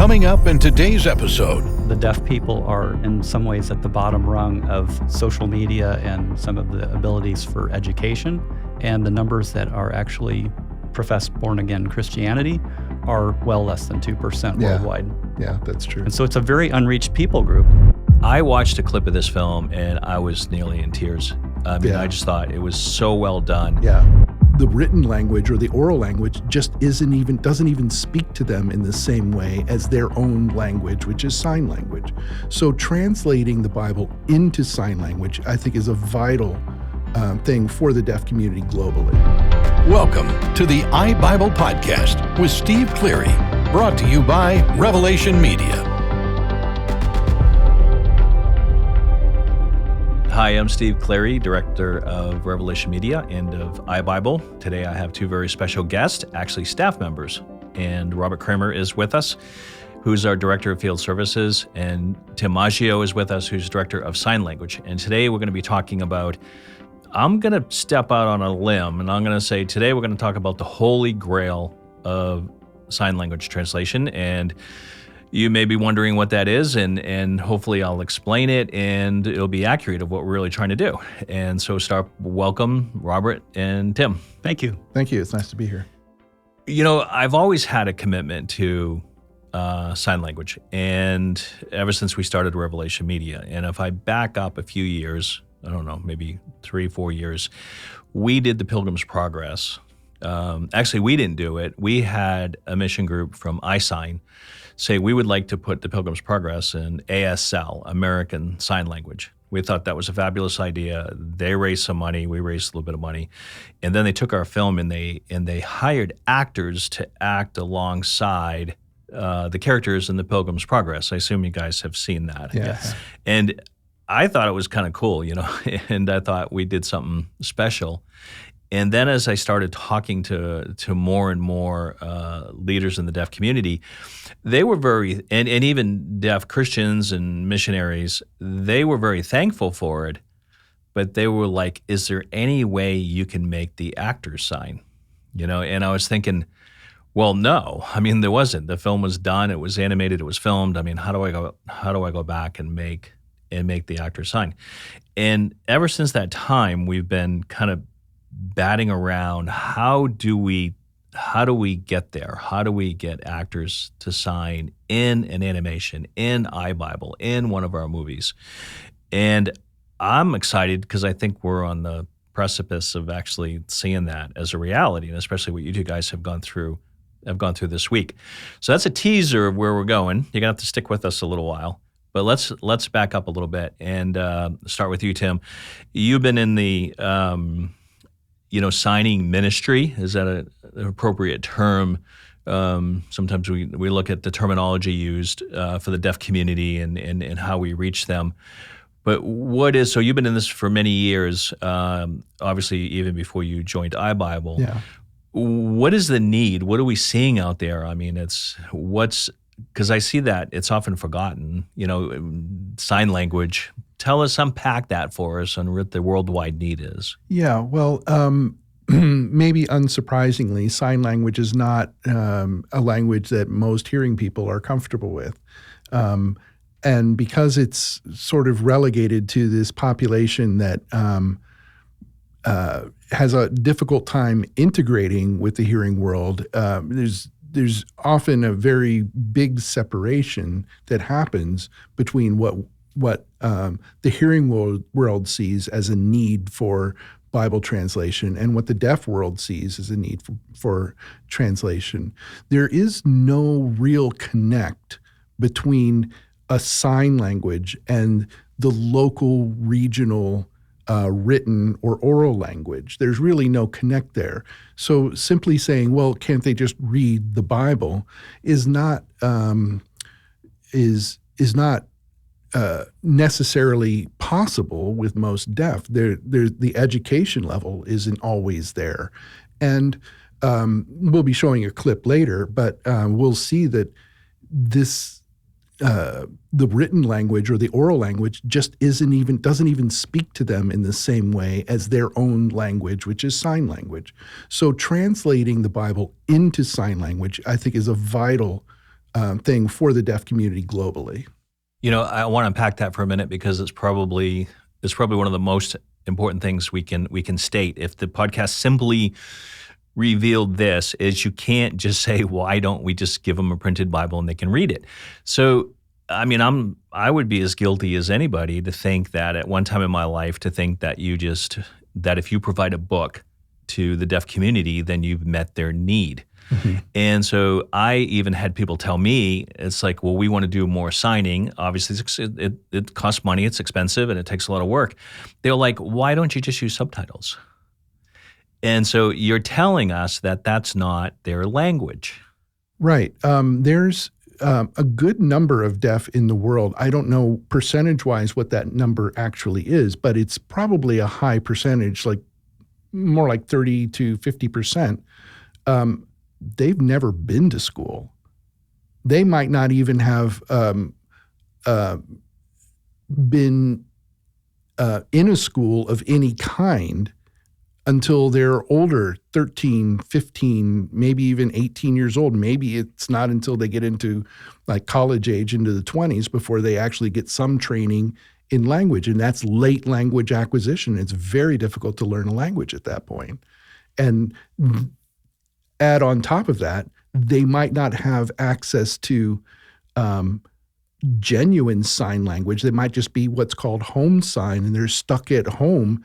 Coming up in today's episode. The deaf people are in some ways at the bottom rung of social media and some of the abilities for education. And the numbers that are actually profess born-again Christianity are well less than 2% worldwide. Yeah, that's true. And so it's a very unreached people group. I watched a clip of this film and I was nearly in tears. I just thought it was so well done. Yeah. The written language or the oral language just doesn't even speak to them in the same way as their own language, which is sign language. So translating the Bible into sign language, I think, is a vital thing for the deaf community globally. Welcome to the iBIBLE podcast with Steve Cleary, brought to you by RevelationMedia. Hi, I'm Steve Cleary, director of RevelationMedia and of iBIBLE. Today I have two very special guests, actually staff members. And Robert Kramer is with us, who's our director of field services, and Tim Maggio is with us, who's director of sign language. And today we're going to be talking about, I'm going to step out on a limb, and I'm going to say today we're going to talk about the holy grail of sign language translation. And you may be wondering what that is, and hopefully I'll explain it, and it'll be accurate of what we're really trying to do. And so welcome, Robert and Tim. Thank you. Thank you. It's nice to be here. You know, I've always had a commitment to sign language, and ever since we started Revelation Media. And if I back up a few years, I don't know, maybe 3-4 years, we did the Pilgrim's Progress. Actually, we didn't do it. We had a mission group from iSign say we would like to put the Pilgrim's Progress in ASL, American Sign Language. We thought that was a fabulous idea. They raised some money, we raised a little bit of money, and then they took our film and they hired actors to act alongside the characters in the Pilgrim's Progress. I assume you guys have seen that. Yes. And I thought it was kind of cool, you know, and I thought we did something special. And then as I started talking to more and more leaders in the deaf community, they were very, and even deaf Christians and missionaries, they were very thankful for it, but they were like, is there any way you can make the actors sign? You know, and I was thinking, well, no. I mean, there wasn't. The film was done, it was animated, it was filmed. I mean, how do I go back and make the actors sign? And ever since that time, we've been kind of batting around, how do we get there? How do we get actors to sign in an animation, in iBIBLE, in one of our movies? And I'm excited because I think we're on the precipice of actually seeing that as a reality, and especially what you two guys have gone through this week. So that's a teaser of where we're going. You're gonna have to stick with us a little while. But let's back up a little bit and start with you, Tim. You've been in the signing ministry. Is that an appropriate term? Sometimes we look at the terminology used for the deaf community and how we reach them. But so you've been in this for many years, obviously even before you joined iBIBLE. Yeah. What is the need? What are we seeing out there? I mean, because I see that it's often forgotten, sign language. Tell us, unpack that for us on what the worldwide need is. Yeah, well, maybe unsurprisingly, sign language is not a language that most hearing people are comfortable with. And because it's sort of relegated to this population that has a difficult time integrating with the hearing world, there's often a very big separation that happens between what the hearing world sees as a need for Bible translation and what the deaf world sees as a need for translation. There is no real connect between a sign language and the local, regional, written or oral language. There's really no connect there. So simply saying, well, can't they just read the Bible is not necessarily possible with most deaf. The education level isn't always there. And we'll be showing a clip later, but we'll see that the written language or the oral language just doesn't even speak to them in the same way as their own language, which is sign language. So translating the Bible into sign language, I think, is a vital thing for the deaf community globally. I want to unpack that for a minute because it's probably one of the most important things we can state. If the podcast simply revealed this, is you can't just say, why don't we just give them a printed Bible and they can read it? So, I would be as guilty as anybody to think that at one time in my life, to think that that if you provide a book to the deaf community, then you've met their need. Mm-hmm. And so I even had people tell me, it's like, well, we want to do more signing. Obviously, it costs money, it's expensive, and it takes a lot of work. They're like, why don't you just use subtitles? And so you're telling us that that's not their language. Right. There's a good number of deaf in the world. I don't know percentage-wise what that number actually is, but it's probably a high percentage, like more like 30 to 50%. They've never been to school. They might not even have been in a school of any kind until they're older, 13, 15, maybe even 18 years old. Maybe it's not until they get into like college age, into the 20s, before they actually get some training in language. And that's late language acquisition. It's very difficult to learn a language at that point. And add on top of that, they might not have access to genuine sign language. They might just be what's called home sign, and they're stuck at home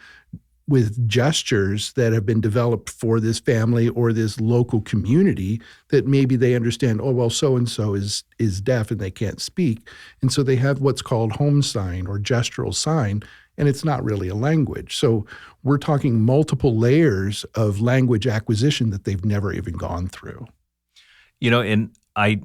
with gestures that have been developed for this family or this local community that maybe they understand, oh, well, so-and-so is deaf and they can't speak. And so they have what's called home sign or gestural sign, and it's not really a language. So we're talking multiple layers of language acquisition that they've never even gone through. And I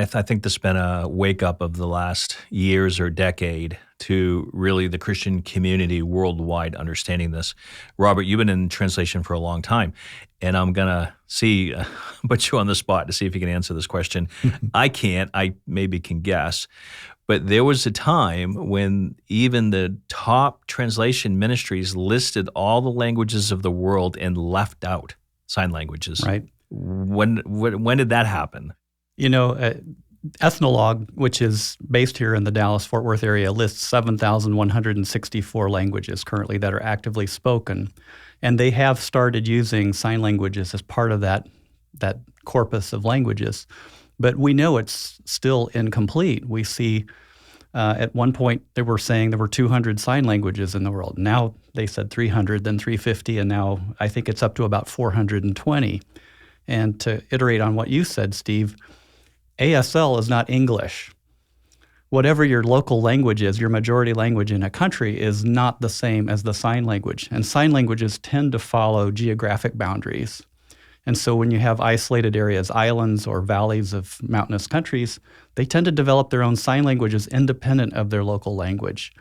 think this has been a wake-up of the last years or decade to really the Christian community worldwide understanding this. Robert, you've been in translation for a long time, and I'm going to put you on the spot to see if you can answer this question. I can't. I maybe can guess. But there was a time when even the top translation ministries listed all the languages of the world and left out sign languages. Right. When did that happen? Ethnologue, which is based here in the Dallas-Fort Worth area, lists 7,164 languages currently that are actively spoken. And they have started using sign languages as part of that corpus of languages. But we know it's still incomplete. We see at one point they were saying there were 200 sign languages in the world. Now they said 300, then 350, and now I think it's up to about 420. And to iterate on what you said, Steve, ASL is not English. Whatever your local language is, your majority language in a country is not the same as the sign language. And sign languages tend to follow geographic boundaries. And so when you have isolated areas, islands or valleys of mountainous countries, they tend to develop their own sign languages independent of their local language.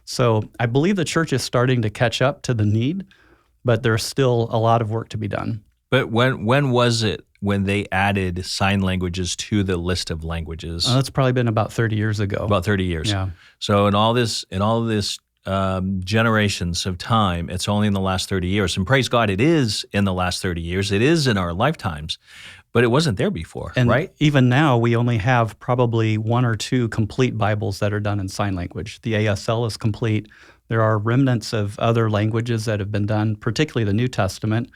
So I believe the church is starting to catch up to the need, but there's still a lot of work to be done. But when was it when they added sign languages to the list of languages? That's probably been about 30 years ago. About 30 years. Yeah. So in all this generations of time, it's only in the last 30 years. And praise God, it is in the last 30 years. It is in our lifetimes. But it wasn't there before, and right? Even now, we only have probably one or two complete Bibles that are done in sign language. The ASL is complete. There are remnants of other languages that have been done, particularly the New Testament.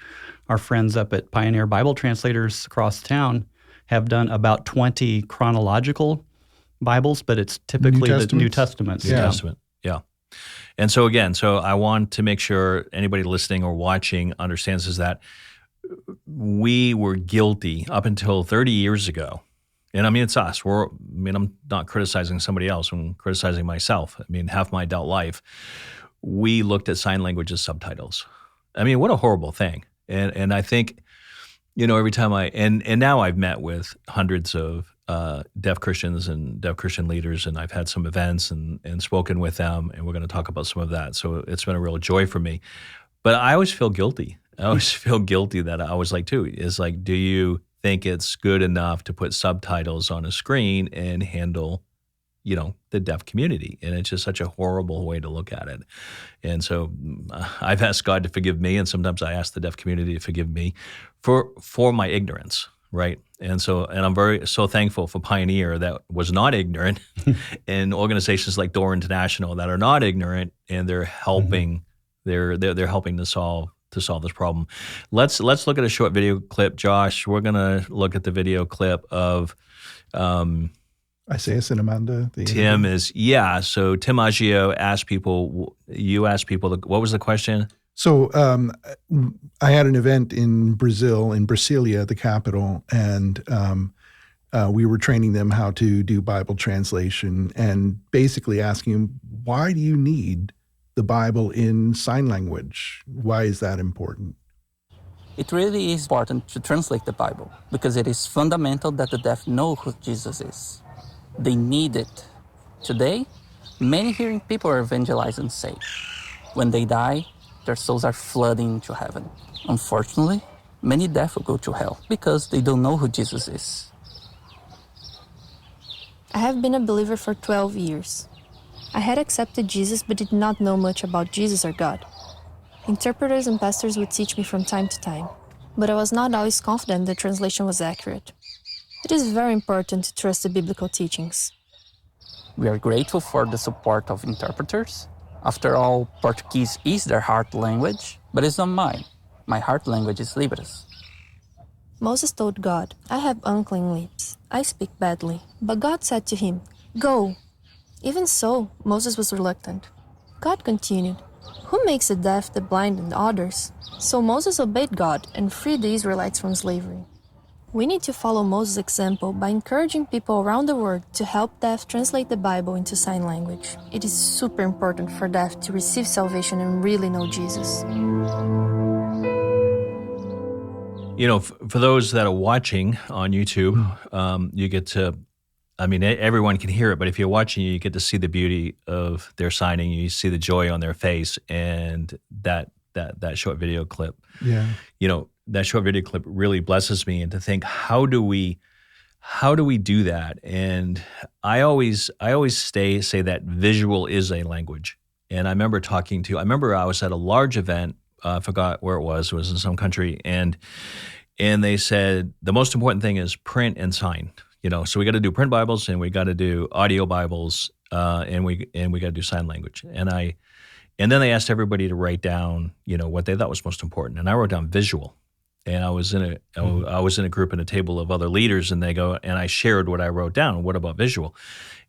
Our friends up at Pioneer Bible Translators across town have done about 20 chronological Bibles, but it's typically the New Testaments. New Testament, yeah. And so again, I want to make sure anybody listening or watching understands is that we were guilty up until 30 years ago. And I mean, it's us. I'm not criticizing somebody else. I'm criticizing myself. I mean, half my adult life, we looked at sign language as subtitles. I mean, what a horrible thing. And I think, every time and now I've met with hundreds of deaf Christians and deaf Christian leaders, and I've had some events and spoken with them, and we're going to talk about some of that. So it's been a real joy for me. But I always feel guilty. I always feel guilty that I was like, too, is like, do you think it's good enough to put subtitles on a screen and handle, the deaf community? And it's just such a horrible way to look at it. And so I've asked God to forgive me, and sometimes I ask the deaf community to forgive me for my ignorance, right? And I'm so thankful for Pioneer that was not ignorant, and organizations like Door International that are not ignorant, and they're helping. They're helping to solve this problem. Let's look at a short video clip, Josh. We're gonna look at the video clip of Isaiah and Amanda. Tim is So Tim Maggio asked people. You asked people. What was the question? So I had an event in Brazil, in Brasilia, the capital, and we were training them how to do Bible translation, and basically asking them, why do you need the Bible in sign language? Why is that important? It really is important to translate the Bible because it is fundamental that the deaf know who Jesus is. They need it. Today, many hearing people are evangelized and saved. When they die, their souls are flooding into heaven. Unfortunately, many deaf will go to hell because they don't know who Jesus is. I have been a believer for 12 years. I had accepted Jesus but did not know much about Jesus or God. Interpreters and pastors would teach me from time to time, but I was not always confident the translation was accurate. It is very important to trust the biblical teachings. We are grateful for the support of interpreters. After all, Portuguese is their heart language, but it's not mine. My heart language is Libras. Moses told God, I have unclean lips. I speak badly. But God said to him, go. Even so, Moses was reluctant. God continued, who makes the deaf, the blind, and the others? So Moses obeyed God and freed the Israelites from slavery. We need to follow Moses' example by encouraging people around the world to help deaf translate the Bible into sign language. It is super important for deaf to receive salvation and really know Jesus. You know, for those that are watching on YouTube, you get to, everyone can hear it, but if you're watching, you get to see the beauty of their signing. You see the joy on their face, and that short video clip. Yeah. You know, that short video clip really blesses me, and to think, how do we do that? And I always say that visual is a language. And I remember I was at a large event. I forgot where it was in some country, and they said the most important thing is print and sign. You know, so we got to do print Bibles and we got to do audio Bibles, and we got to do sign language. And then they asked everybody to write down, you know, what they thought was most important, and I wrote down visual. And I was in a group and a table of other leaders, and I shared what I wrote down. What about visual?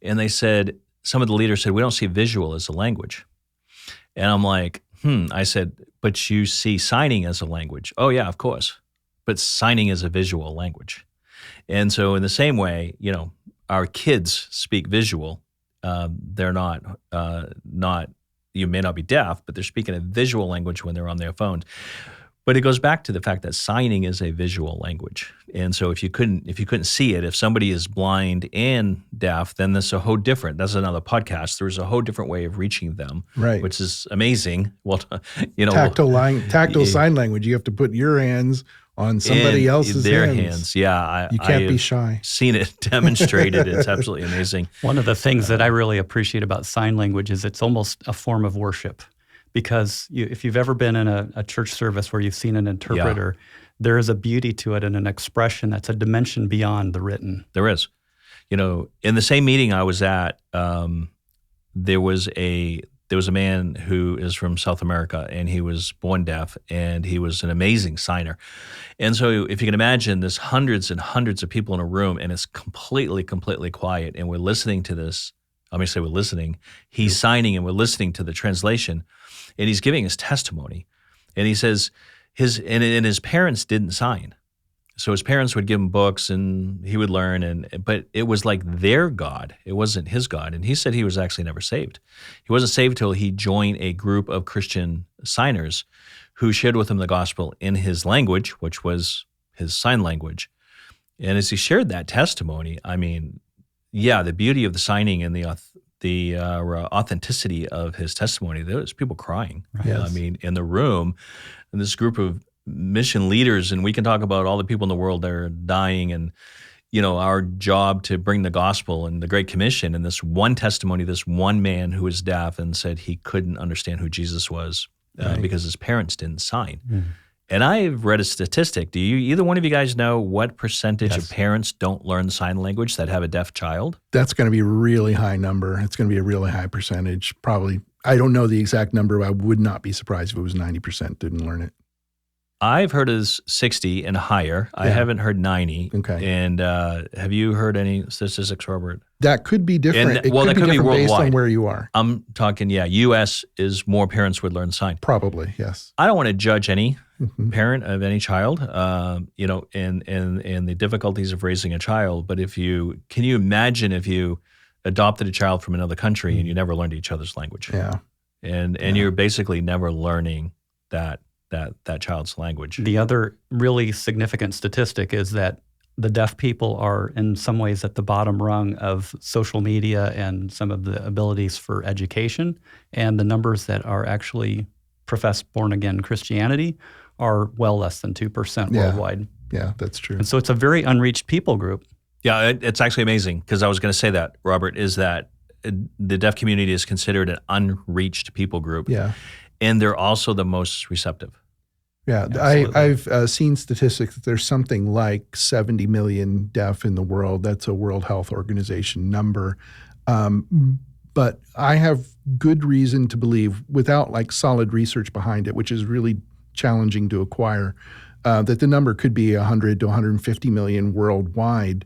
And they said, some of the leaders said, we don't see visual as a language. And I'm like, I said, but you see signing as a language. Oh yeah, of course. But signing is a visual language. And so in the same way, you know, our kids speak visual. They're not, you may not be deaf, but they're speaking a visual language when they're on their phones. But it goes back to the fact that signing is a visual language. And so if you couldn't see it, if somebody is blind and deaf, then that's a whole different, that's another podcast. There's a whole different way of reaching them, right? Which is amazing. Well, you know, tactile sign language. You have to put your hands on somebody else's hands. Yeah. You can't be shy. Seen it demonstrated. It's absolutely amazing. One of the things that I really appreciate about sign language is it's almost a form of worship. Because if you've ever been in a church service where you've seen an interpreter, there is a beauty to it and an expression that's a dimension beyond the written. There is. You know, in the same meeting I was at, there was a man who is from South America, and he was born deaf, and he was an amazing signer. And so if you can imagine, there's hundreds and hundreds of people in a room, and it's completely quiet, and we're listening to this. Let me say we're listening. He's signing, and we're listening to the translation. And he's giving his testimony, and he says his parents didn't sign, so his parents would give him books, and he would learn. But it was like their God; it wasn't his God. And he said he was actually never saved. He wasn't saved till he joined a group of Christian signers who shared with him the gospel in his language, which was his sign language. And as he shared that testimony, I mean, yeah, the beauty of the signing and the authenticity of his testimony, there was people crying. Right? Yes. I mean, in the room, and this group of mission leaders, and we can talk about all the people in the world that are dying, and you know, our job to bring the gospel and the Great Commission, and this one testimony, this one man who was deaf and said he couldn't understand who Jesus was because his parents didn't sign. And I've read a statistic. Do you either one of you guys know what percentage Yes. of parents don't learn sign language that have a deaf child? That's going to be a really high number. It's going to be a really high percentage. Probably, I don't know the exact number. I would not be surprised if it was 90% didn't learn it. I've heard as 60 and higher. I Yeah. haven't heard 90. Okay. And have you heard any statistics, Robert? That could be different. And, well, that could be different based on worldwide. where you are. I'm talking, U.S. is more parents would learn sign. Probably, yes. I don't want to judge any Mhm. parent of any child, and the difficulties of raising a child. But can you imagine if you adopted a child from another country and you never learned each other's language? Yeah. And you're basically never learning that child's language. The other really significant statistic is that the deaf people are in some ways at the bottom rung of social media and some of the abilities for education. And the numbers that are actually profess born-again Christianity are well less than 2% Yeah. worldwide. Yeah, that's true. And so it's a very unreached people group. Yeah, it's actually amazing because I was going to say that, Robert, is that the deaf community is considered an unreached people group. Yeah. And they're also the most receptive. Yeah, Absolutely. I've seen statistics that there's something like 70 million deaf in the world. That's a World Health Organization number. But I have good reason to believe, without like solid research behind it, which is really challenging to acquire, that the number could be 100 to 150 million worldwide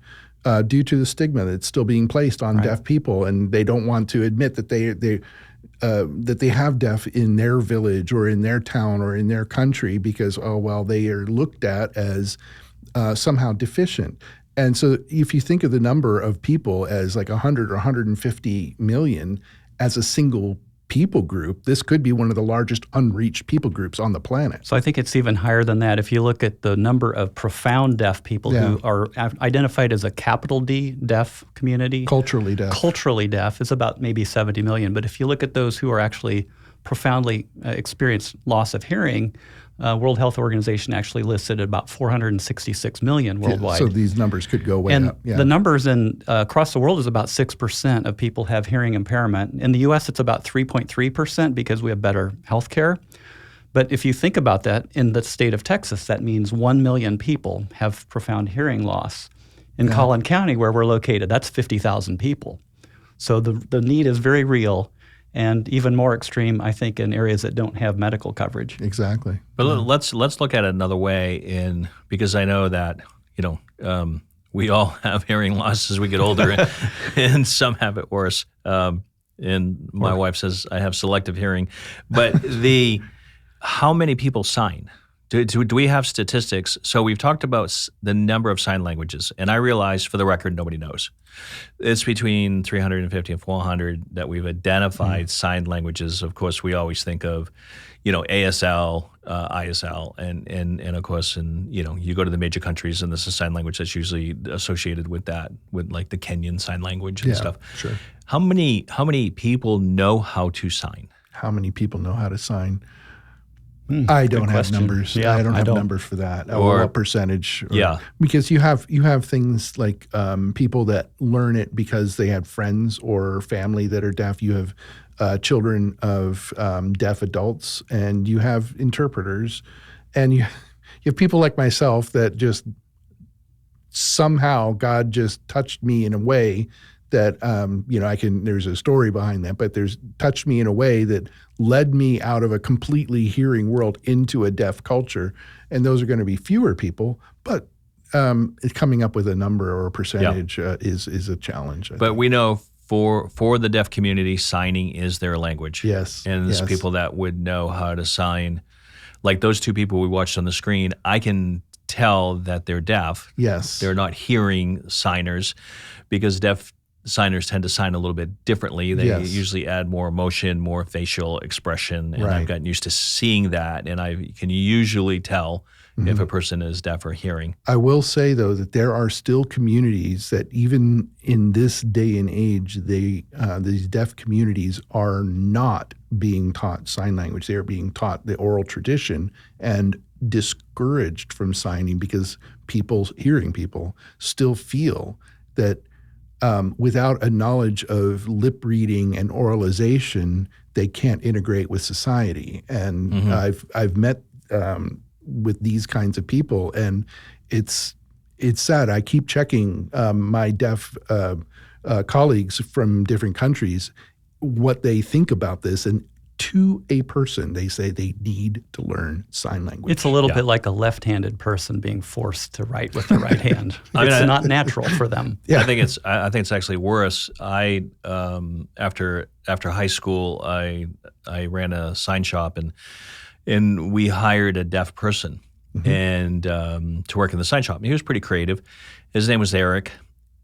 due to the stigma that's still being placed on deaf people. And they don't want to admit that they have deaf in their village or in their town or in their country because, they are looked at as somehow deficient. And so if you think of the number of people as like 100 or 150 million as a single people group, this could be one of the largest unreached people groups on the planet. So I think it's even higher than that. If you look at the number of profound deaf people who are identified as a capital D deaf community, Culturally deaf. culturally deaf is about maybe 70 million. But if you look at those who are actually profoundly experience loss of hearing, World Health Organization actually listed at about 466 million worldwide. So these numbers could go way And up. Yeah. the numbers across the world is about 6% of people have hearing impairment. In the U.S., it's about 3.3% because we have better health care. But if you think about that, in the state of Texas, that means 1 million people have profound hearing loss. In Collin County, where we're located, that's 50,000 people. So the need is very real. And even more extreme, I think, in areas that don't have medical coverage. Exactly. But let's look at it another way, because I know that we all have hearing loss as we get older, and some have it worse. And my wife says I have selective hearing. But how many people sign? Do we have statistics? So we've talked about the number of sign languages, and I realize, for the record, nobody knows. It's between 350 and 400 that we've identified sign languages. Of course, we always think of, ASL, ISL, and of course, you go to the major countries, and this is sign language that's usually associated with that, with like the Kenyan sign language and stuff. Sure. How many people know how to sign? How many people know how to sign? I don't have question. numbers. Yeah, I don't I have don't. numbers for that. Or- what percentage? Yeah. Because you have things like people that learn it because they have friends or family that are deaf. You have children of deaf adults, and you have interpreters, and you have people like myself that just somehow God just touched me in a way that there's a story behind that, but there's touched me in a way that led me out of a completely hearing world into a deaf culture. And those are going to be fewer people, but coming up with a number or a percentage is a challenge. I But think. we know for the deaf community, signing is their language. Yes, And there's yes. people that would know how to sign. Like those two people we watched on the screen, I can tell that they're deaf. Yes. They're not hearing signers, because deaf signers tend to sign a little bit differently. They Yes. usually add more emotion, more facial expression, and I've Right. gotten used to seeing that, and I can usually tell if a person is deaf or hearing. I will say, though, that there are still communities that even in this day and age, these deaf communities are not being taught sign language. They are being taught the oral tradition and discouraged from signing because hearing people still feel that without a knowledge of lip reading and oralization, they can't integrate with society. And I've met these kinds of people, and it's sad. I keep checking my deaf colleagues from different countries what they think about this, and to a person, they say they need to learn sign language. It's a little bit like a left-handed person being forced to write with the right hand. It's not natural for them. Yeah. I think it's actually worse. After high school, I ran a sign shop, and we hired a deaf person and to work in the sign shop. He was pretty creative. His name was Eric,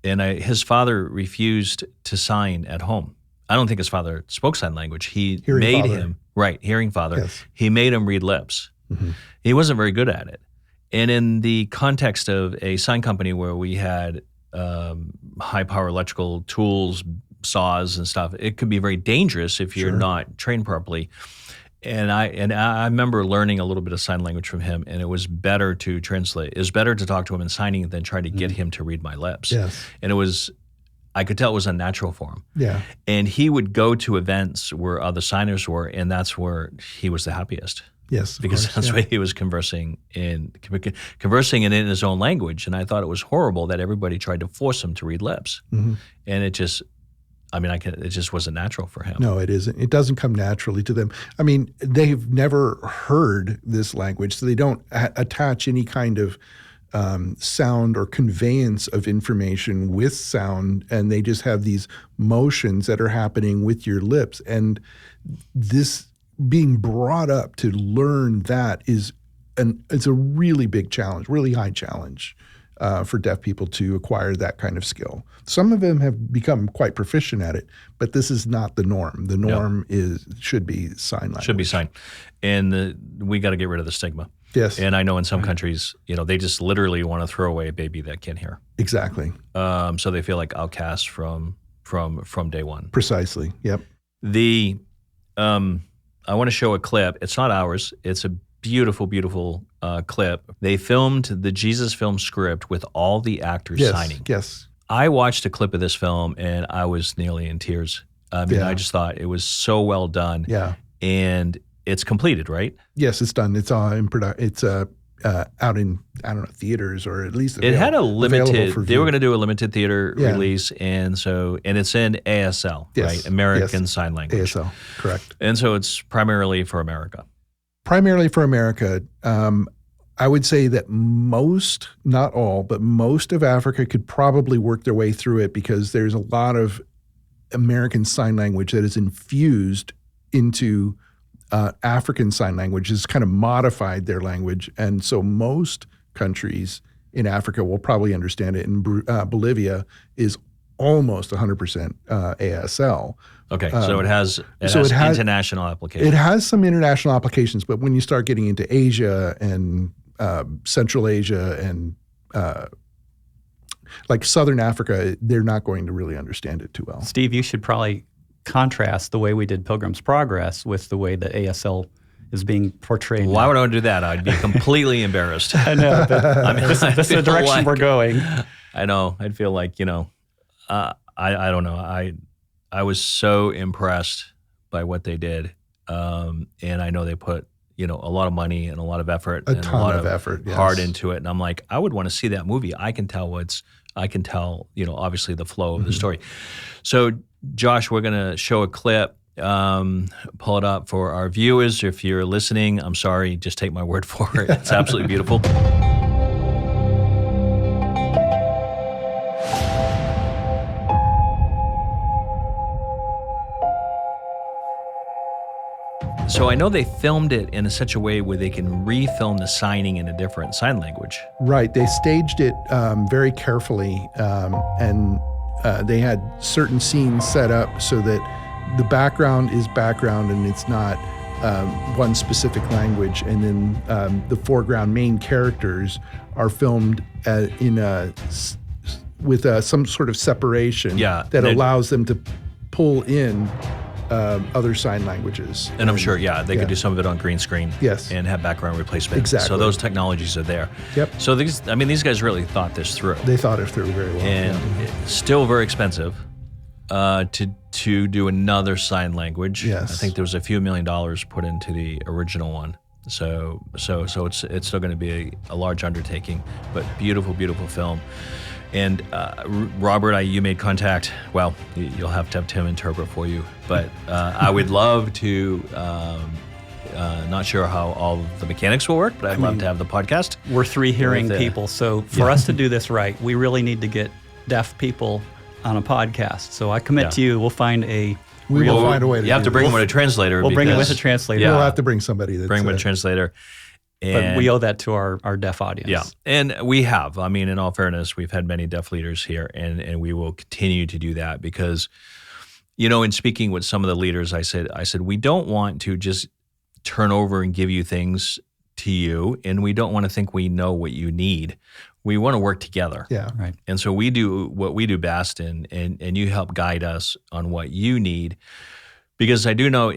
and his father refused to sign at home. I don't think his father spoke sign language. He made him, hearing father. Yes. He made him read lips. He wasn't very good at it. And in the context of a sign company where we had high-power electrical tools, saws and stuff, it could be very dangerous if you're not trained properly. And I remember learning a little bit of sign language from him, and it was better to translate. It was better to talk to him in signing than try to get him to read my lips. Yes. And I could tell it was unnatural for him. Yeah. And he would go to events where other signers were, and that's where he was the happiest. Yes. Because that's where he was conversing and in his own language. And I thought it was horrible that everybody tried to force him to read lips. And it just wasn't natural for him. No, it isn't. It doesn't come naturally to them. I mean, they've never heard this language, so they don't attach any kind of sound or conveyance of information with sound, and they just have these motions that are happening with your lips. And this being brought up to learn that it's a really big challenge, really high challenge for deaf people to acquire that kind of skill. Some of them have become quite proficient at it, but this is not the norm. The norm should be sign language. Should be sign. And we got to get rid of the stigma. Yes. And I know in some countries, they just literally want to throw away a baby that can't hear. Exactly. So they feel like outcasts from day one. Precisely. Yep. I want to show a clip. It's not ours. It's a beautiful, beautiful clip. They filmed the Jesus film script with all the actors signing. Yes. I watched a clip of this film and I was nearly in tears. I mean, I just thought it was so well done. Yeah. And it's completed, right? Yes, it's done. It's in production. It's out in, I don't know, theaters, or at least it had a limited. They were going to do a limited theater release, and it's in ASL, right? American Sign Language. ASL, correct. And so it's primarily for America. Primarily for America. I would say that most, not all, but most of Africa could probably work their way through it, because there's a lot of American Sign Language that is infused into African Sign Language, has kind of modified their language. And so most countries in Africa will probably understand it. And Bolivia is almost 100% ASL. Okay, so it has international applications. It has some international applications, but when you start getting into Asia and Central Asia and like Southern Africa, they're not going to really understand it too well. Steve, you should probably contrast the way we did Pilgrim's Progress with the way that ASL is being portrayed. Why would I do that? I'd be completely embarrassed. I know, but that's the direction we're going. I know. I'd feel like, I don't know. I was so impressed by what they did. And I know they put, a lot of money and a lot of effort and a lot of effort, heart into it. And I'm like, I would want to see that movie. I can tell, obviously the flow of the story. So Josh, we're going to show a clip, pull it up for our viewers. If you're listening, I'm sorry, just take my word for it. It's absolutely beautiful. So I know they filmed it in such a way where they can refilm the signing in a different sign language. Right. They staged it very carefully, and they had certain scenes set up so that the background is background and it's not one specific language. And then the foreground main characters are filmed with some sort of separation that allows them to pull in other sign languages. And I'm sure, they could do some of it on green screen and have background replacement. Exactly. So those technologies are there. Yep. So these guys really thought this through. They thought it through very well. And it's still very expensive to do another sign language. Yes. I think there was a few $1 million put into the original one. So it's still going to be a large undertaking, but beautiful, beautiful film. And Robert, you made contact. Well, you'll have to have Tim interpret for you, but I would love to. Not sure how all of the mechanics will work, but I'd love to have the podcast. We're 3 hearing people, so for us to do this right, we really need to get deaf people on a podcast. So I commit to you, we'll find a... We will find a way to do You have to bring them with a translator. We'll bring it with a translator. We'll have to bring somebody that's... Bring with a translator. But we owe that to our deaf audience. Yeah, and we have. I mean, in all fairness, we've had many deaf leaders here, and we will continue to do that because, in speaking with some of the leaders, I said, we don't want to just turn over and give you things to you, and we don't want to think we know what you need. We want to work together. Yeah. Right. And so we do what we do best, and you help guide us on what you need. Because I do know,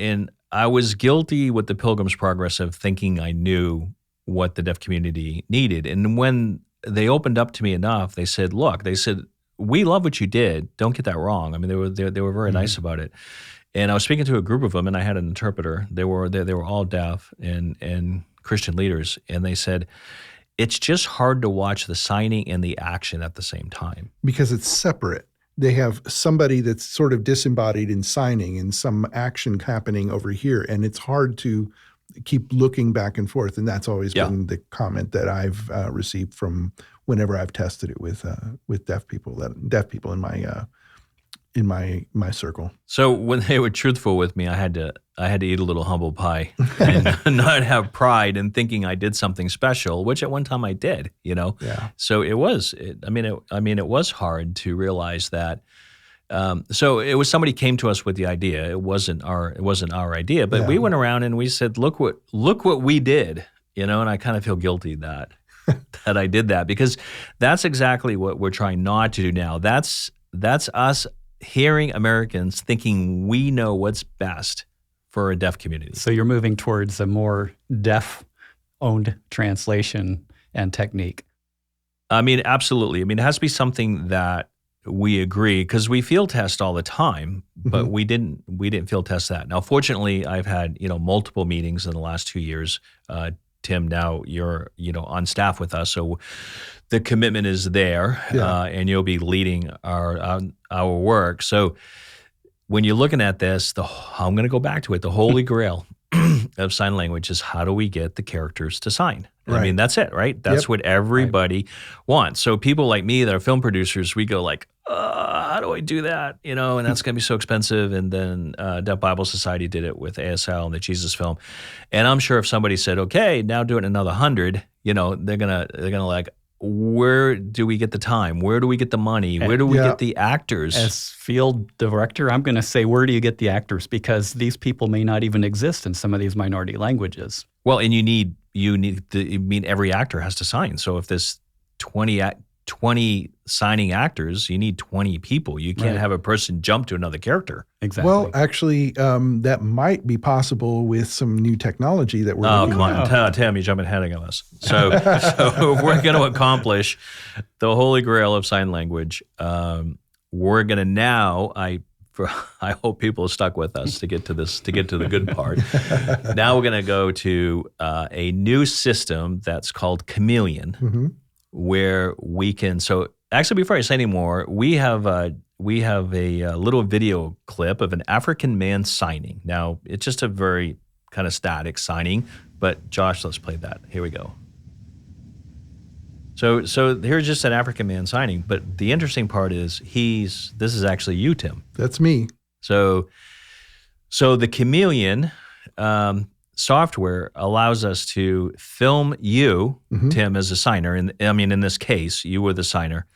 I was guilty with the Pilgrim's Progress of thinking I knew what the deaf community needed. And when they opened up to me enough, they said, we love what you did. Don't get that wrong. I mean, they were very nice about it. And I was speaking to a group of them, and I had an interpreter. They were all deaf and Christian leaders, and they said, it's just hard to watch the signing and the action at the same time. Because it's separate. They have somebody that's sort of disembodied in signing and some action happening over here, and it's hard to keep looking back and forth. And that's always been the comment that I've received from whenever I've tested it with deaf people in my circle. So when they were truthful with me, I had to eat a little humble pie and not have pride in thinking I did something special, which at one time I did, Yeah. So it was hard to realize that. So it was somebody came to us with the idea. It wasn't our idea, but we went around and we said, look what we did, and I kind of feel guilty that I did that, because that's exactly what we're trying not to do now. That's us hearing Americans thinking we know what's best for a deaf community. So you're moving towards a more deaf-owned translation and technique. I mean, absolutely. I mean, it has to be something that we agree, because we field test all the time, but we didn't field test that. Now, fortunately, I've had multiple meetings in the last 2 years. Tim, now you're on staff with us, so the commitment is there, and you'll be leading our work. So when you're looking at this, I'm going to go back to it. The holy grail of sign language is, how do we get the characters to sign? Right. I mean, that's it, right? That's what everybody wants. So people like me that are film producers, we go like, how do I do that? And that's going to be so expensive. And then Deaf Bible Society did it with ASL and the Jesus film. And I'm sure if somebody said, okay, now do it another 100, they're gonna like, where do we get the time? Where do we get the money? Where do we get the actors? As field director, I'm going to say, where do you get the actors? Because these people may not even exist in some of these minority languages. Well, and you need every actor has to sign. So if there's 20 signing actors, you need 20 people. You can't have a person jump to another character. Exactly. Well, actually, that might be possible with some new technology that we're looking come on. Tim, you're jumping ahead of us. So if we're going to accomplish the holy grail of sign language, we're going to now, I hope people are stuck with us to get to the good part. Now we're going to go to a new system that's called Chameleon, where we can. So actually, before I say any more, we have a little video clip of an African man signing. Now it's just a very kind of static signing, but Josh, let's play that. Here we go. So here's just an African man signing, but the interesting part is this is actually you, Tim. That's me. So the Chameleon software allows us to film you, Tim, as a signer. And I mean, in this case, you were the signer,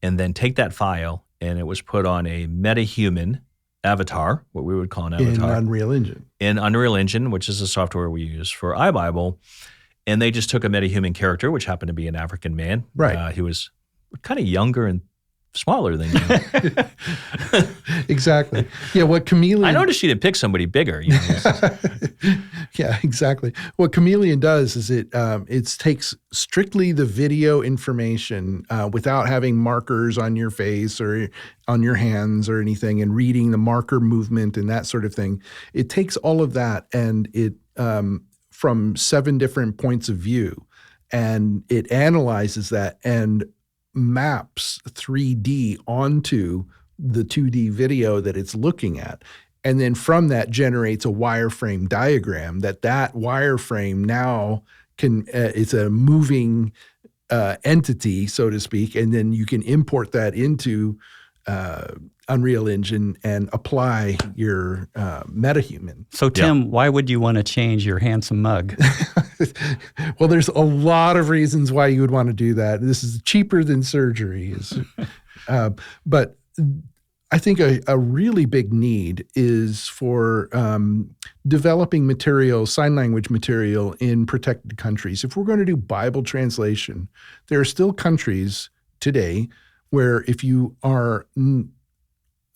and then take that file, and it was put on a metahuman avatar, what we would call an avatar. In Unreal Engine. In Unreal Engine, which is the software we use for iBIBLE. And they just took a metahuman character, which happened to be an African man. Right. He was kind of younger and smaller than you. Exactly. Yeah, what Chameleon... I noticed you didn't pick somebody bigger. Yeah, exactly. What Chameleon does is it takes strictly the video information without having markers on your face or on your hands or anything, and reading the marker movement and that sort of thing. It takes all of that, and it from 7 different points of view, and it analyzes that and maps 3D onto the 2D video that it's looking at. And then from that generates a wireframe diagram that wireframe now can, it's a moving entity, so to speak, and then you can import that into Unreal Engine and apply your MetaHuman. So, Tim, why would you want to change your handsome mug? Well, there's a lot of reasons why you would want to do that. This is cheaper than surgery. But I think a really big need is for developing material, sign language material in protected countries. If we're going to do Bible translation, there are still countries today where if you are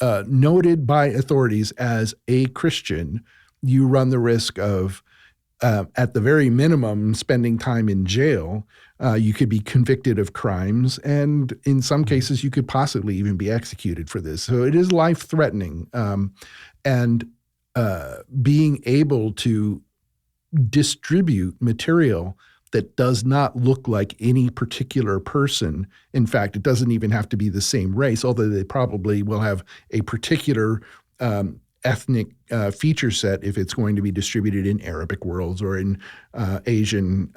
noted by authorities as a Christian, you run the risk of, at the very minimum, spending time in jail. You could be convicted of crimes, and in some cases, you could possibly even be executed for this. So it is life-threatening. And being able to distribute material that does not look like any particular person. In fact, it doesn't even have to be the same race, although they probably will have a particular ethnic feature set if it's going to be distributed in Arabic worlds or in Asian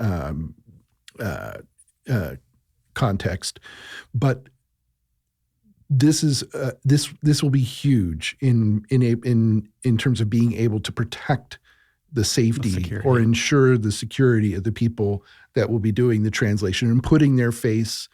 context. But this is this will be huge in terms of being able to protect the safety or ensure the security of the people that will be doing the translation and putting their face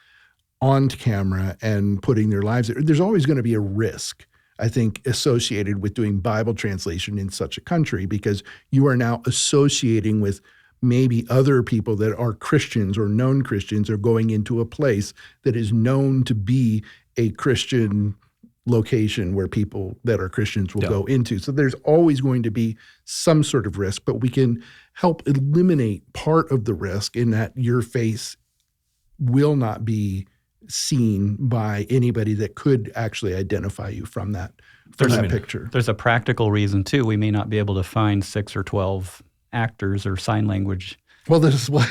on camera and putting their lives there. There's always going to be a risk, I think, associated with doing Bible translation in such a country, because you are now associating with maybe other people that are Christians or known Christians are going into a place that is known to be a Christian location where people that are Christians will go into. So there's always going to be some sort of risk, but we can help eliminate part of the risk in that your face will not be seen by anybody that could actually identify you from that picture. There's a practical reason too. We may not be able to find 6 or 12 actors or sign language. Well, I was going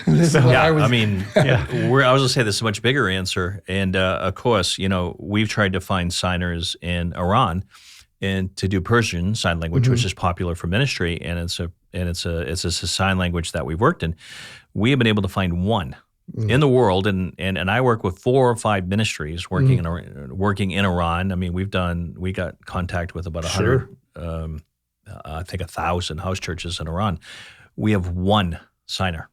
to say this is a much bigger answer. And of course, we've tried to find signers in Iran and to do Persian sign language, which is popular for ministry, and it's a sign language that we've worked in. We have been able to find one in the world, and I work with 4 or 5 ministries working in Iran. I mean, we got contact with about 100, I think 1,000 house churches in Iran. We have one signer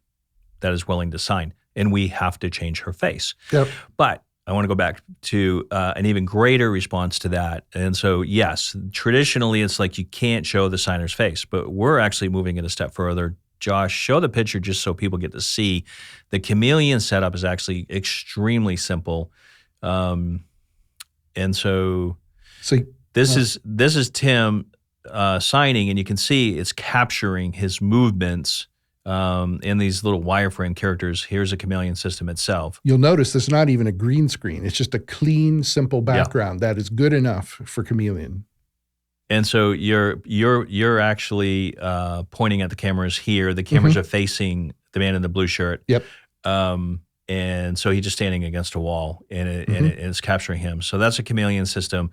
that is willing to sign, and we have to change her face. Yep. But I want to go back to an even greater response to that. And so, yes, traditionally it's like you can't show the signer's face, but we're actually moving it a step further. Josh, show the picture just so people get to see. The Chameleon setup is actually extremely simple. And so this is Tim signing, and you can see it's capturing his movements in these little wireframe characters. Here's a Chameleon system itself. You'll notice there's not even a green screen. It's just a clean, simple background that is good enough for Chameleon. And so you're actually pointing at the cameras here. The cameras are facing the man in the blue shirt. Yep. And so he's just standing against a wall, and it's capturing him. So that's a Chameleon system.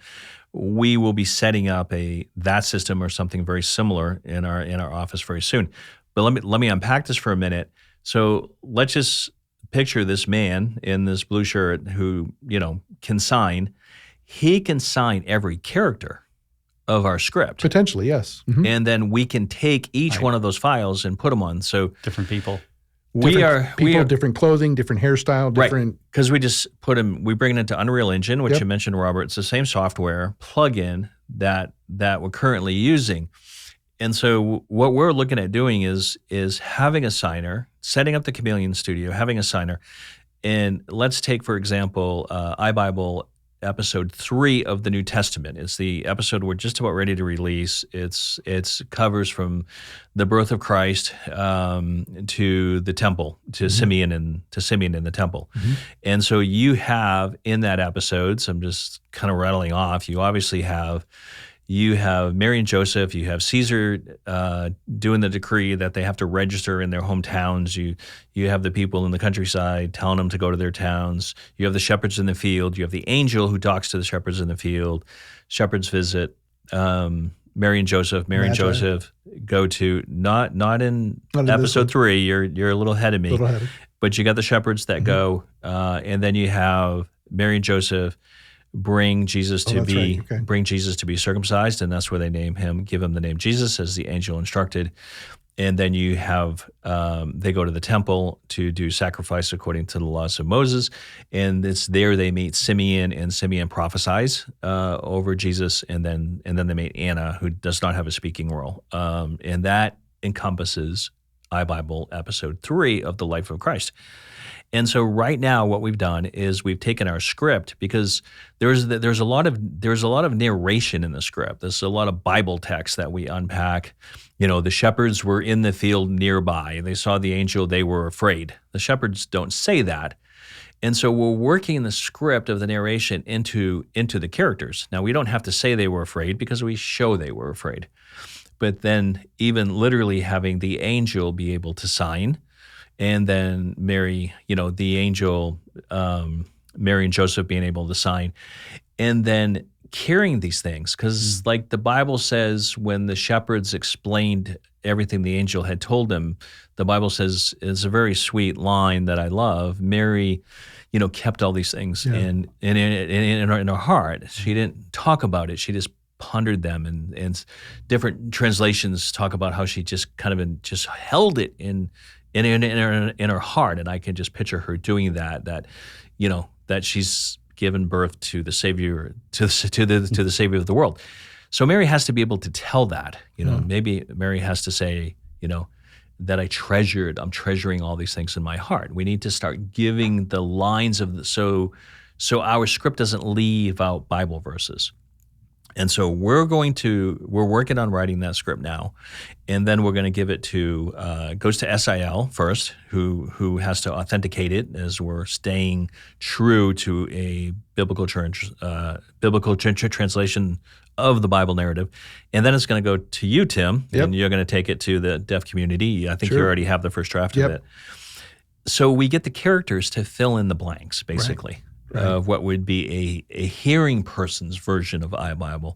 We will be setting up that system or something very similar in our office very soon. But let me unpack this for a minute. So let's just picture this man in this blue shirt who, can sign. He can sign every character of our script. Potentially, yes. Mm-hmm. And then we can take each one of those files and put them on. So different people. We are different clothing, different hairstyle, different. Right, because we just we bring it into Unreal Engine, which you mentioned, Robert. It's the same software plugin that we're currently using. And so what we're looking at doing is having a signer, setting up the Chameleon Studio, having a signer. And let's take, for example, iBIBLE episode 3 of the New Testament. It's the episode we're just about ready to release. It's covers from the birth of Christ to the temple, to Simeon in the temple. And so you have in that episode, so I'm just kind of rattling off, you obviously have You have Mary and Joseph. You have Caesar doing the decree that they have to register in their hometowns. You have the people in the countryside telling them to go to their towns. You have the shepherds in the field. You have the angel who talks to the shepherds in the field. Shepherds visit Mary and Joseph. Mary and Joseph go to not in episode 3. You're a little ahead of me. But you got the shepherds that go, and then you have Mary and Joseph bring Jesus to be circumcised, and that's where they give him the name Jesus as the angel instructed. And then you have they go to the temple to do sacrifice according to the laws of Moses, and it's there they meet Simeon, and Simeon prophesies over Jesus, and then they meet Anna, who does not have a speaking role, and that encompasses iBible episode 3 of the life of Christ. And so right now, what we've done is we've taken our script, because there's a lot of narration in the script. There's a lot of Bible text that we unpack. The shepherds were in the field nearby, and they saw the angel. They were afraid. The shepherds don't say that, and so we're working the script of the narration into the characters. Now, we don't have to say they were afraid, because we show they were afraid. But then even literally having the angel be able to sign. And then Mary, the angel, Mary and Joseph being able to sign, and then carrying these things. Because like the Bible says, when the shepherds explained everything the angel had told them, the Bible says, it's a very sweet line that I love. Mary, kept all these things in her heart. She didn't talk about it. She just pondered them, and different translations talk about how she just kind of just held it in her heart, and I can just picture her doing that. That she's given birth to the Savior, to the Savior of the world. So Mary has to be able to tell that. Maybe Mary has to say, that I'm treasuring all these things in my heart. We need to start giving the lines of so our script doesn't leave out Bible verses. And so we're working on writing that script now, and then we're going to give it to goes to SIL first, who has to authenticate it, as we're staying true to a biblical translation of the Bible narrative, and then it's going to go to you, Tim, and you're going to take it to the deaf community. I think you already have the first draft of it. So we get the characters to fill in the blanks, basically. Right. Of what would be a hearing person's version of iBible.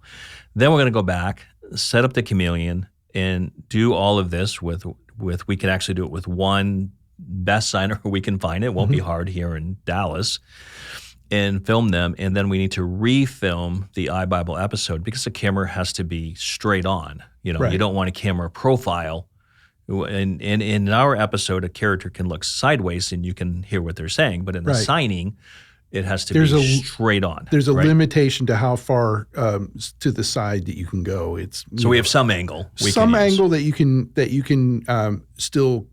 Then we're going to go back, set up the Chameleon, and do all of this with we can actually do it with one best signer we can find. It won't be hard here in Dallas, and film them. And then we need to refilm the iBible episode, because the camera has to be straight on. You don't want a camera profile. And in our episode, a character can look sideways and you can hear what they're saying, but in the signing, it has to be straight on. There's a limitation to how far to the side that you can go. We have some angle. That you can still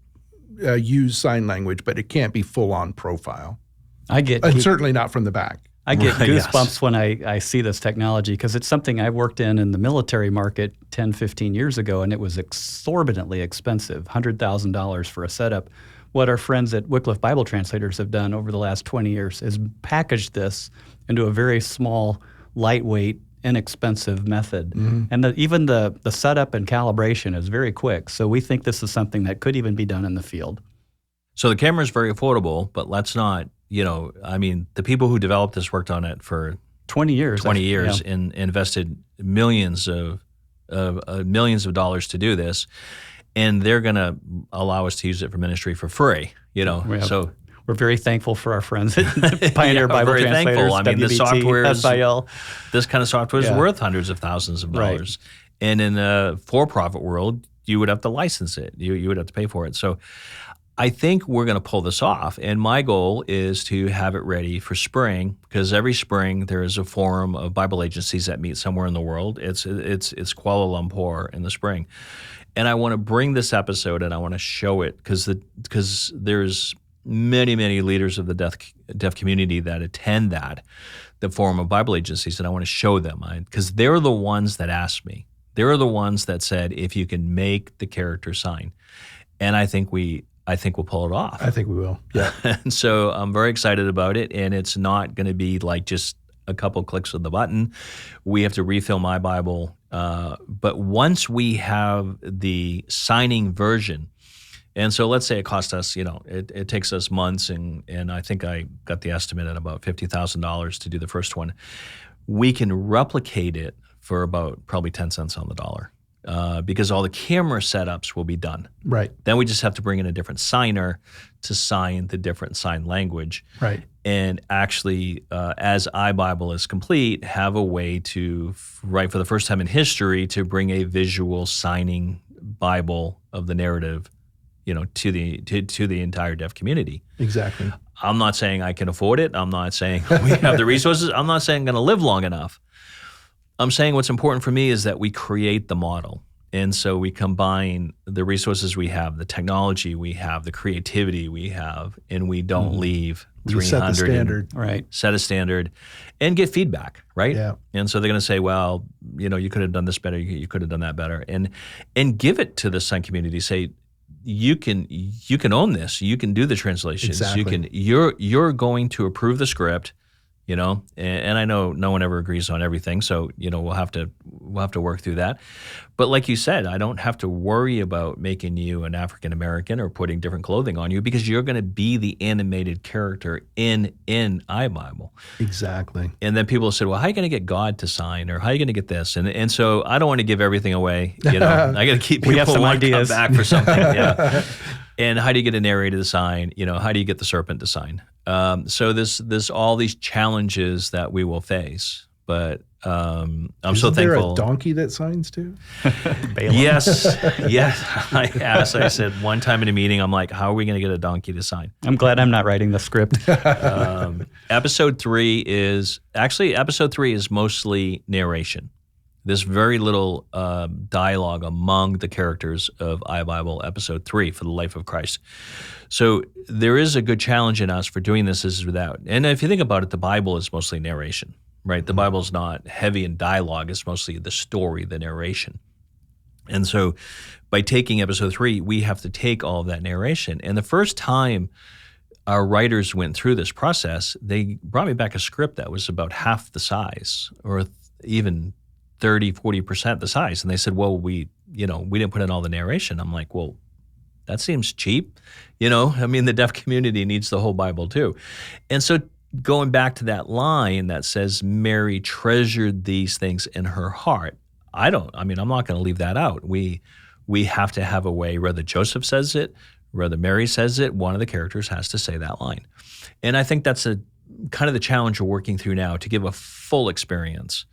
use sign language, but it can't be full on profile. Certainly not from the back. I get goosebumps when I see this technology, because it's something I worked in the military market 10, 15 years ago, and it was exorbitantly expensive, $100,000 for a setup. What our friends at Wycliffe Bible Translators have done over the last 20 years is packaged this into a very small, lightweight, inexpensive method. And even the setup and calibration is very quick. So we think this is something that could even be done in the field. So the camera is very affordable, but let's not, the people who developed this worked on it for 20 years. And invested millions of dollars to do this. And they're going to allow us to use it for ministry for free, So we're very thankful for our friends at Pioneer Bible very Translators, thankful. I mean, WBT, the software SIL. This kind of software is worth hundreds of thousands of dollars. And in a for-profit world, you would have to license it. You would have to pay for it. So I think we're going to pull this off. And my goal is to have it ready for spring, because every spring there is a forum of Bible agencies that meet somewhere in the world. It's Kuala Lumpur in the spring. And I want to bring this episode and I want to show it, because there's many, many leaders of the deaf community that attend the forum of Bible agencies, and I want to show them, because they're the ones that asked me. They're the ones that said, if you can make the character sign. And I think we'll pull it off. I think we will. Yeah. And so I'm very excited about it, and it's not going to be like just a couple clicks of the button. We have to refill my Bible. But once we have the signing version, and so let's say it cost us, it takes us months, and I think I got the estimate at about $50,000 to do the first one. We can replicate it for about probably 10 cents on the dollar. Because all the camera setups will be done. Right. Then we just have to bring in a different signer to sign the different sign language. Right. And actually, as iBible is complete, have a way to, right for the first time in history, to bring a visual signing Bible of the narrative, to the entire deaf community. Exactly. I'm not saying I can afford it. I'm not saying we have the resources. I'm not saying I'm going to live long enough. I'm saying what's important for me is that we create the model. And so we combine the resources we have, the technology we have, the creativity we have, and we don't leave 300. Set the standard. Right. Set a standard and get feedback, right? Yeah. And so they're going to say, well, you could have done this better, you could have done that better. And give it to the sign community. Say, you can own this. You can do the translations. Exactly. You're going to approve the script. And I know no one ever agrees on everything, so we'll have to work through that. But like you said, I don't have to worry about making you an African American or putting different clothing on you, because you're going to be the animated character in iBible. Exactly. And then people said, well, how are you going to get God to sign, or how are you going to get this? And so I don't want to give everything away. I got to keep people We have some wanting to come ideas. back for something. Yeah. And how do you get a narrator to sign? How do you get the serpent to sign? So there's all these challenges that we will face, but I'm so Isn't there thankful. a donkey that signs too? Yes. I asked. I said one time in a meeting, I'm like, how are we going to get a donkey to sign? I'm glad I'm not writing the script. Episode 3 is mostly narration. There's very little dialogue among the characters of iBible episode 3 for the life of Christ. So there is a good challenge in us for doing this is without. And if you think about it, the Bible is mostly narration, right? The Bible's not heavy in dialogue. It's mostly the story, the narration. And so by taking episode 3, we have to take all of that narration. And the first time our writers went through this process, they brought me back a script that was about half the size, or even 30, 40% the size. And they said, well, we didn't put in all the narration. I'm like, well, that seems cheap. The deaf community needs the whole Bible too. And so going back to that line that says, Mary treasured these things in her heart. I'm not going to leave that out. We have to have a way, whether Joseph says it, whether Mary says it, one of the characters has to say that line. And I think that's a kind of the challenge we're working through now, to give a full experience.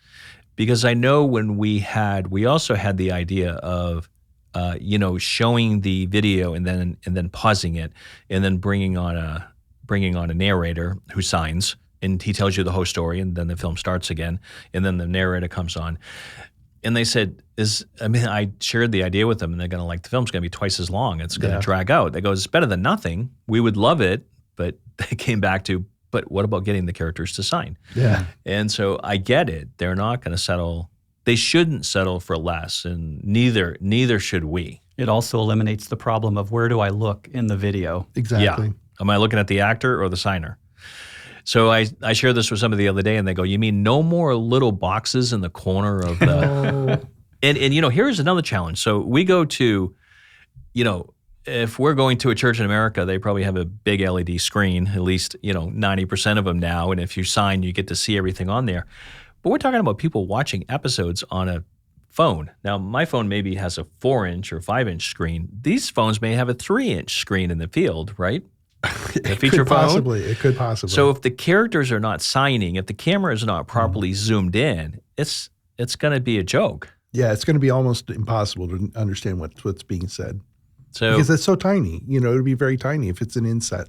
Because I know when we also had the idea of, showing the video and then pausing it, and then bringing on a narrator who signs, and he tells you the whole story, and then the film starts again, and then the narrator comes on. And they said, I shared the idea with them, and they're going to the film's going to be twice as long. It's going to drag out. They go, it's better than nothing. We would love it, but they came back to, but what about getting the characters to sign? Yeah. And so I get it. They're not going to settle. They shouldn't settle for less, and neither should we. It also eliminates the problem of, where do I look in the video? Exactly. Yeah. Am I looking at the actor or the signer? So I shared this with somebody the other day, and they go, you mean no more little boxes in the corner of the... And here's another challenge. So we go to, if we're going to a church in America, they probably have a big LED screen, at least, 90% of them now. And if you sign, you get to see everything on there. But we're talking about people watching episodes on a phone. Now, my phone maybe has a 4-inch or 5-inch screen. These phones may have a 3-inch screen in the field, right? It could possibly. So if the characters are not signing, if the camera is not properly zoomed in, it's going to be a joke. Yeah, it's going to be almost impossible to understand what's being said. So because it's so tiny, it would be very tiny if it's an inset.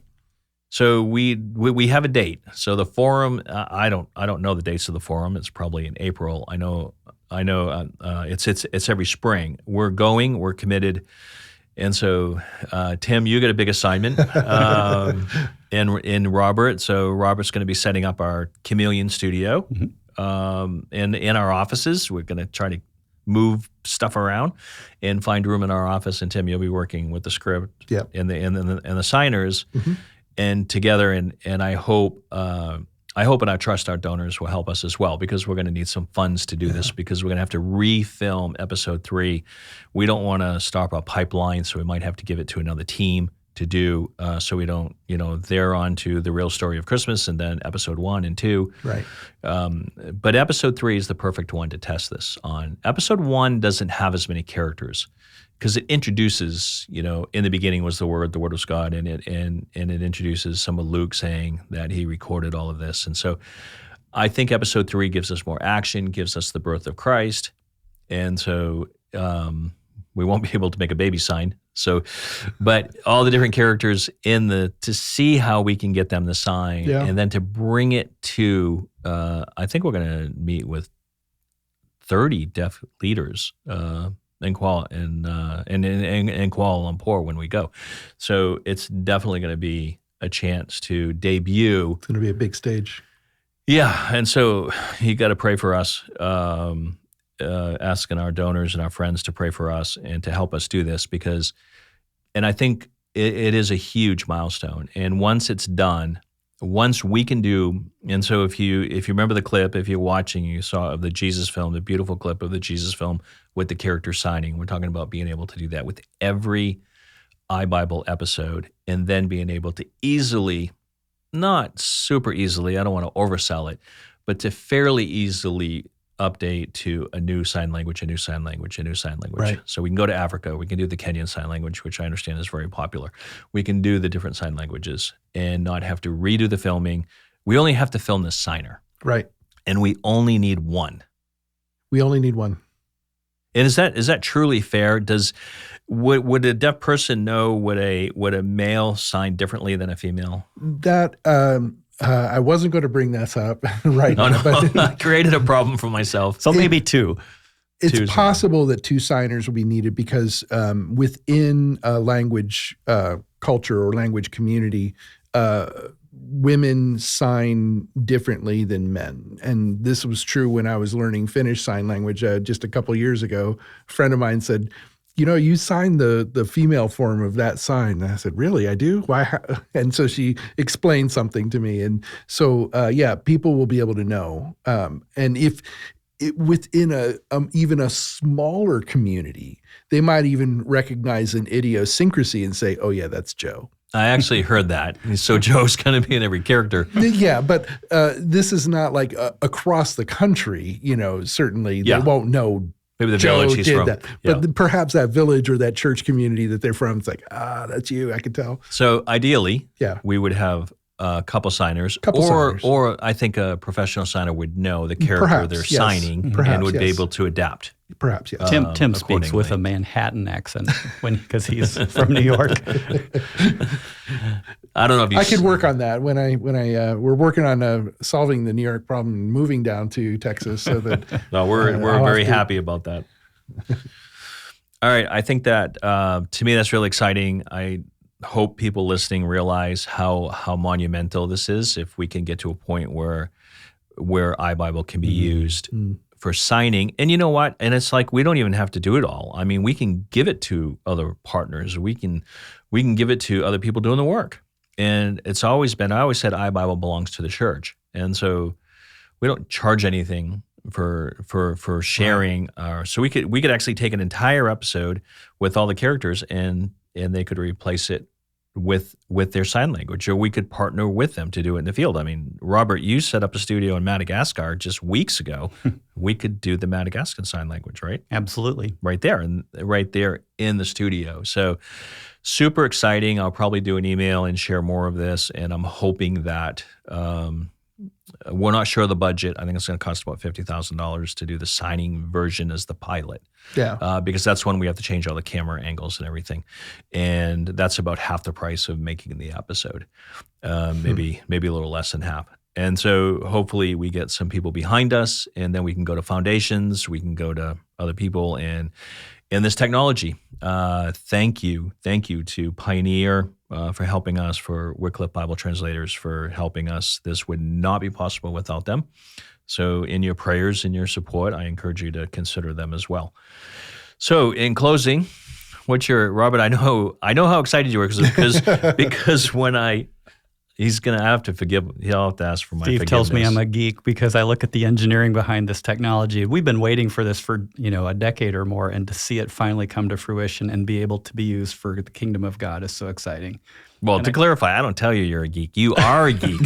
So we have a date. So the forum, I don't know the dates of the forum. It's probably in April. I know. It's every spring. We're committed. And so, Tim, you get a big assignment in Robert. So Robert's going to be setting up our Chameleon studio. In our offices. We're going to try to move stuff around and find room in our office. And Tim, you'll be working with the script and the signers and together. And I hope I hope and I trust our donors will help us as well, because we're going to need some funds to do this, because we're going to have to refilm episode 3. We don't want to start a pipeline, so we might have to give it to another team to do, so we don't, they're on to the real story of Christmas and then episode 1 and 2. Right. But episode 3 is the perfect one to test this on. Episode 1 doesn't have as many characters, because it introduces, in the beginning was the Word was God, and it introduces some of Luke saying that he recorded all of this. And so I think episode 3 gives us more action, gives us the birth of Christ. And so we won't be able to make a baby sign. So, but all the different characters to see how we can get them to sign, and then to bring it to, I think we're going to meet with 30 deaf leaders, in Kuala Lumpur when we go. So it's definitely going to be a chance to debut. It's going to be a big stage. Yeah, and so you got to pray for us, asking our donors and our friends to pray for us and to help us do this, and I think it is a huge milestone. And once it's done, once we can do, and so if you remember the clip, if you're watching, you saw of the Jesus film, the beautiful clip of the Jesus film with the character signing. We're talking about being able to do that with every iBible episode, and then being able to easily, not super easily, I don't want to oversell it, but to fairly easily update to a new sign language. Right. So we can go to Africa. We can do the Kenyan sign language, which I understand is very popular. We can do the different sign languages and not have to redo the filming. We only have to film the signer. Right. And we only need one. And is that truly fair? Would a deaf person know would a male sign differently than a female? That I wasn't going to bring this up right now. No, but I created a problem for myself. So maybe 2. It's possible that 2 signers will be needed, because within a language culture or language community, women sign differently than men. And this was true when I was learning Finnish sign language just a couple years ago. A friend of mine said, you signed the female form of that sign. And I said, really? I do? Why? And so she explained something to me. And so, people will be able to know. And if within even a smaller community, they might even recognize an idiosyncrasy and say, oh, yeah, that's Joe. I actually heard that. So Joe's going to be in every character. Yeah, but this is not like across the country, certainly they won't know. Maybe the Joe village he's did from. That. But perhaps that village or that church community that they're from, it's like, that's you, I can tell. So ideally, we would have a couple signers, or I think a professional signer would know the character they're signing and would be able to adapt. Perhaps, yes. Tim speaks with a Manhattan accent because he's from New York. I don't know if I could work on that when I we're working on solving the New York problem and moving down to Texas, so that no, we're very happy about that. All right, I think that to me that's really exciting. I hope people listening realize how monumental this is if we can get to a point where iBible can be used for signing. And you know what? And it's like we don't even have to do it all. I mean, we can give it to other partners. We can give it to other people doing the work. And it's always been, I always said iBible belongs to the church. And so we don't charge anything for sharing. So we could actually take an entire episode with all the characters and they could replace it with their sign language, or we could partner with them to do it in the field. I mean, Robert, you set up a studio in Madagascar just weeks ago. We could do the Madagascan sign language, right? Absolutely. Right there in the studio. So super exciting. I'll probably do an email and share more of this, and I'm hoping that we're not sure of the budget. I think it's going to cost about $50,000 to do the signing version as the pilot. Yeah. Because that's when we have to change all the camera angles and everything. And that's about half the price of making the episode, maybe a little less than half. And so hopefully we get some people behind us, and then we can go to foundations, we can go to other people and in this technology. Thank you to Pioneer for helping us, for Wycliffe Bible Translators for helping us. This would not be possible without them. So in your prayers and your support, I encourage you to consider them as well. So in closing, Robert, I know how excited you were because when He's going to have to forgive. He'll have to ask for my Steve forgiveness. tells me I'm a geek because I look at the engineering behind this technology. We've been waiting for this for, a decade or more, and to see it finally come to fruition and be able to be used for the kingdom of God is so exciting. Well, to clarify, I don't tell you you're a geek. You are a geek.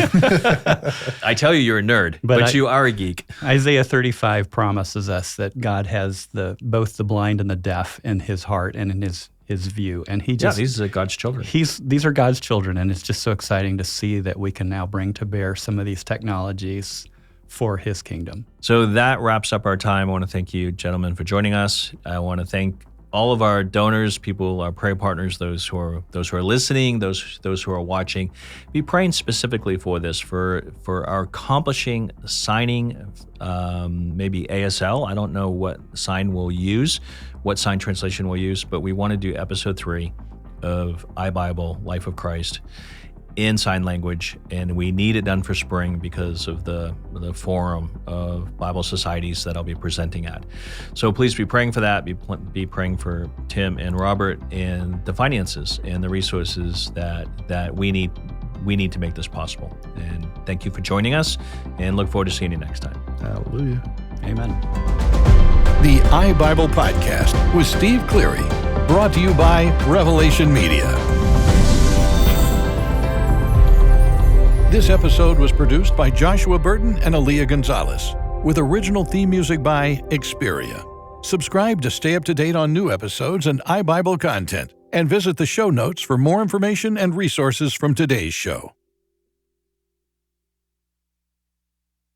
I tell you you're a nerd, but you are a geek. Isaiah 35 promises us that God has both the blind and the deaf in his heart and in his view. And these are God's children. These are God's children, and it's just so exciting to see that we can now bring to bear some of these technologies for his kingdom. So that wraps up our time. I want to thank you, gentlemen, for joining us. I want to thank all of our donors, people, our prayer partners, those who are listening, those who are watching. Be praying specifically for this, for our accomplishing signing, maybe ASL. I don't know what sign we'll use, what sign translation we'll use, but we want to do episode 3 of iBible, Life of Christ, in sign language, and we need it done for spring because of the forum of Bible societies that I'll be presenting at. So please be praying for that. Be praying for Tim and Robert and the finances and the resources that we need to make this possible. And thank you for joining us, and look forward to seeing you next time. Hallelujah. Amen. The iBible Podcast with Steve Cleary, brought to you by RevelationMedia. This episode was produced by Joshua Burton and Aaliyah Gonzalez, with original theme music by Xperia. Subscribe to stay up to date on new episodes and iBible content, and visit the show notes for more information and resources from today's show.